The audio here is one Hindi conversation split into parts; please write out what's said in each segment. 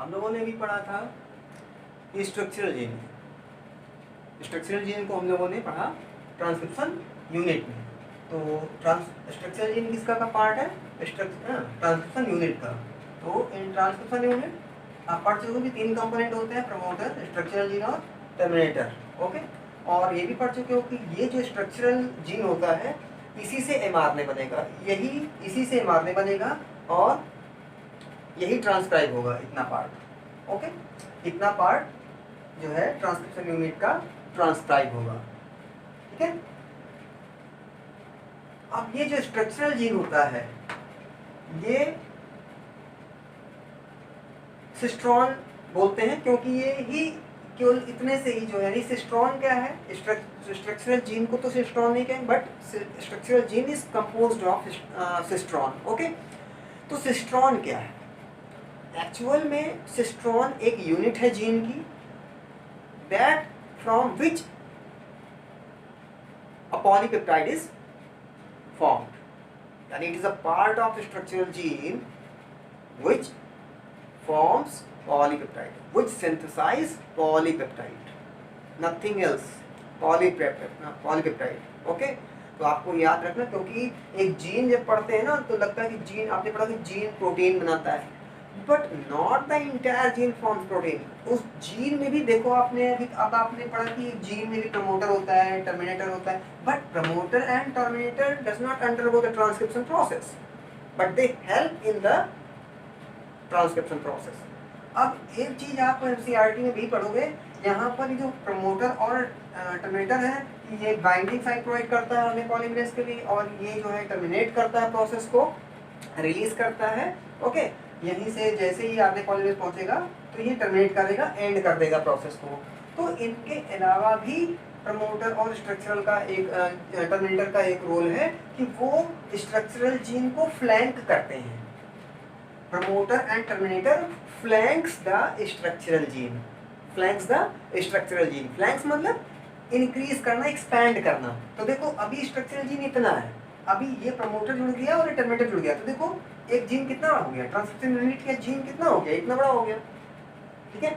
हम लोगों ने भी पढ़ा था स्ट्रक्चरल जीन। स्ट्रक्चरल जीन को हम लोगों ने पढ़ा ट्रांसक्रिप्शन यूनिट में। तो स्ट्रक्चरल जीन किसका का पार्ट है? ट्रांसक्रिप्शन यूनिट का। तो इन ट्रांसक्रिप्शन यूनिट आप पढ़ चुके हो कि 3 कंपोनेंट होते हैं, प्रमोटर, स्ट्रक्चरल जीन और टर्मिनेटर। ओके, और ये भी पढ़ चुके हो कि ये जो स्ट्रक्चरल जीन होता है इसी से एमआरएनए बनेगा, इसी से एमआरएनए बनेगा और यही ट्रांसक्राइब होगा, इतना पार्ट। ओके, इतना पार्ट जो है ट्रांसक्रिप्शन यूनिट का ट्रांसक्राइब होगा। ठीक है, अब ये जो स्ट्रक्चरल जीन होता है ये सिस्ट्रॉन बोलते हैं, क्योंकि ये ही केवल इतने से ही जो है, सिस्ट्रॉन क्या है? स्ट्रक्चरल जीन को तो सिस्ट्रॉन नहीं कहें, but structural gene is composed of cistron. Okay, तो सिस्ट्रॉन क्या है? एक्चुअल में सिस्ट्रॉन एक यूनिट है जीन की, that from which a polypeptide is formed, यानी it is a part of the structural gene which forms polypeptide, which synthesize polypeptide, nothing else, polypeptide। Okay, तो आपको याद रखना, क्योंकि एक जीन जब पढ़ते हैं ना तो लगता है कि जीन, आपने पढ़ा कि जीन प्रोटीन बनाता है, but not the entire gene forms protein. उस जीन में भी देखो, आपने अभी अब आपने पढ़ा कि जीन में भी प्रमोटर होता है, टर्मिनेटर होता है, but promoter and terminator does not undergo the transcription process, but they help in the transcription process. अब एक चीज आप एनसीईआरटी में भी पढ़ोगे, यहाँ पर जो प्रमोटर और टर्मिनेटर है, ये बाइंडिंग साइट प्रोवाइड करता है हमें पॉलीमरेज के लिए, और ये जो है टर्मिनेट करता है प्रोसेस को, रिलीज करता है। ओके, यहीं से जैसे ही आगे पॉलीमरेज पहुंचेगा तो ये टर्मिनेट करेगा, एंड कर देगा प्रोसेस को। तो इनके अलावा भी प्रमोटर और स्ट्रक्चरल का एक टर्मिनेटर का एक रोल है कि वो स्ट्रक्चरल जीन को फ्लैंक करते हैं। Promoter and terminator flanks the structural gene, flanks the structural gene. Flanks मतलब इंक्रीज करना, एक्सपैंड करना। तो देखो अभी स्ट्रक्चरल जीन इतना है, अभी ये प्रमोटर जुड़ गया और ये टर्मिनेटर जुड़ गया, तो देखो एक जीन कितना बड़ा हो गया, ट्रांसक्रिप्शन यूनिट का जीन कितना हो गया, इतना बड़ा हो गया। ठीक है,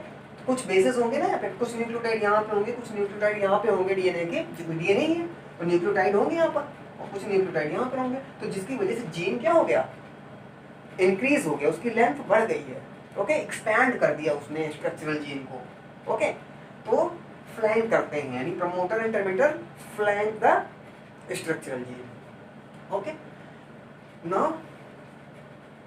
कुछ बेसेस होंगे ना यहाँ पे, कुछ न्यूक्लियोटाइड यहाँ पे होंगे, कुछ न्यूक्लियोटाइड यहाँ पे होंगे, डीएनए के डीएनए ही है और न्यूक्लियोटाइड होंगे यहाँ पर, और कुछ न्यूक्लियोटाइड यहाँ पर होंगे, तो जिसकी वजह से जीन क्या हो गया, इंक्रीज हो गया, उसकी लेंथ बढ़ गई है। ओके, एक्सपैंड कर दिया उसने स्ट्रक्चरल जीन को। ओके, तो फ्लैंक करते हैं, यानी promoter and terminator flank the structural gene. Okay, now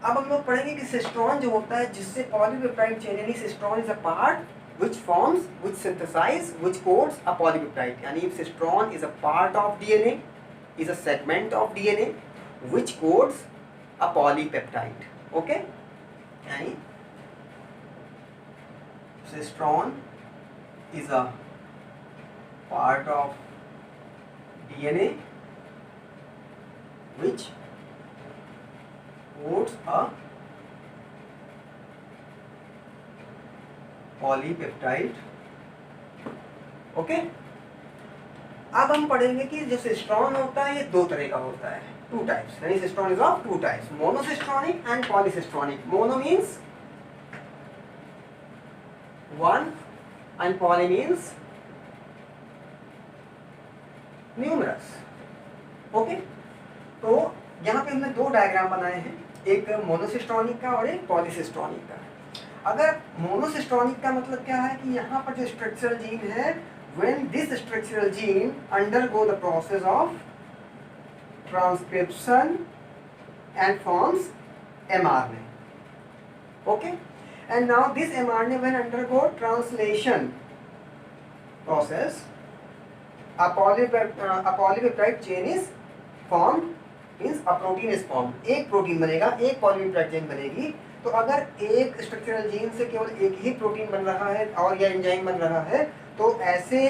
अब हम लोग पढ़ेंगे कि सिस्ट्रॉन जो होता है, जिससे पॉलीपेप्टाइड चेन, यानी cistron is a part which forms, which synthesize, which codes a polypeptide, यानी cistron is a part of DNA, is a segment of DNA which codes a polypeptide. Okay, यानी cistron is a part of DNA which codes a polypeptide. Okay, अब हम पढ़ेंगे कि जो सिस्ट्रॉन होता है ये दो तरह का होता है, 2 टाइप्स, यानी cistron is of 2 types, monocistronic and polycistronic. Mono means 1 and poly means numerous. Okay, तो यहाँ पे हमने 2 डायग्राम बनाए हैं, एक मोनोसिस्ट्रॉनिक का और एक पॉलीसिस्ट्रॉनिक का। अगर मोनोसिस्ट्रॉनिक का मतलब क्या है कि यहाँ पर जो स्ट्रक्चरल जीन है, when this structural gene undergo the process of transcription and forms mRNA. Okay, and now this mRNA when undergo translation process, a polypeptide chain is formed, means a protein is formed। एक प्रोटीन बनेगा, एक पॉलीपेप्टाइड चेन बनेगी। तो अगर एक स्ट्रक्चरल जीन से केवल एक ही प्रोटीन बन रहा है और या एंजाइम बन रहा है, तो ऐसे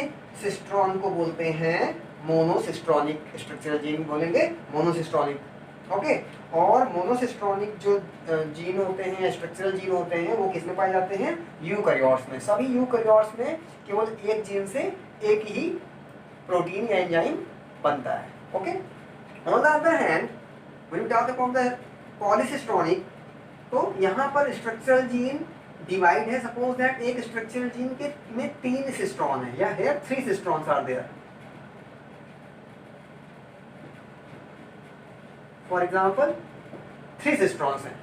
सिस्ट्रॉन को बोलते हैं मोनोसिस्ट्रॉनिक। स्ट्रक्चरल जीन बोलेंगे मोनोसिस्ट्रॉनिक। ओके, और मोनोसिस्ट्रॉनिक जो जीन होते हैं, स्ट्रक्चरल जीन होते हैं, वो किसमें पाए जाते हैं? यूकैरियोट्स में। सभी यूकैरियोट्स में केवल एक जीन से एक ही प्रोटीन या एंजाइम बनता है। Okay, on the other hand when we talk about the polycistronic, तो यहाँ पर स्ट्रक्चरल जीन डिवाइड है, सपोज दैट एक स्ट्रक्चरल जीन के में 3 सिस्ट्रॉन है, या here 3 cistrons are there. For example 3 cistrons हैं,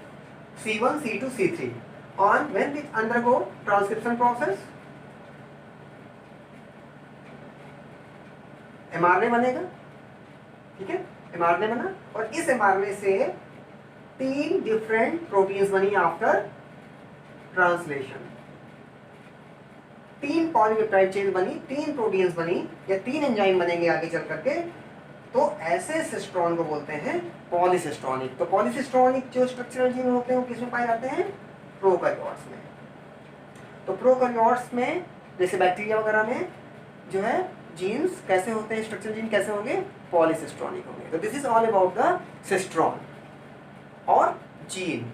C1, C2, C3, on when they undergo transcription process mRNA बनेगा, ठीक है, mRNA बना, और इस mRNA से 3 डिफरेंट प्रोटीन्स बनी आफ्टर ट्रांसलेशन, 3 पॉलीपेप्टाइड चेन बनी, 3 प्रोटीन्स बनी, या 3 एंजाइम बनेंगे आगे चल करके, तो ऐसे सिस्ट्रॉन को बोलते हैं पॉलीसिस्ट्रॉनिक। तो पॉलीसिस्ट्रॉनिक जो स्ट्रक्चरल जीन होते हैं वो किसमें पाए जाते हैं? प्रोकैरियोट्स में। तो प्रोकैरियोट्स में जैसे बैक्टीरिया वगैरह में जो है जीन्स कैसे होते हैं, स्ट्रक्चरल जीन कैसे होंगे? पॉलीसिस्ट्रॉनिक होंगे। तो this is all about the cistron और जीन।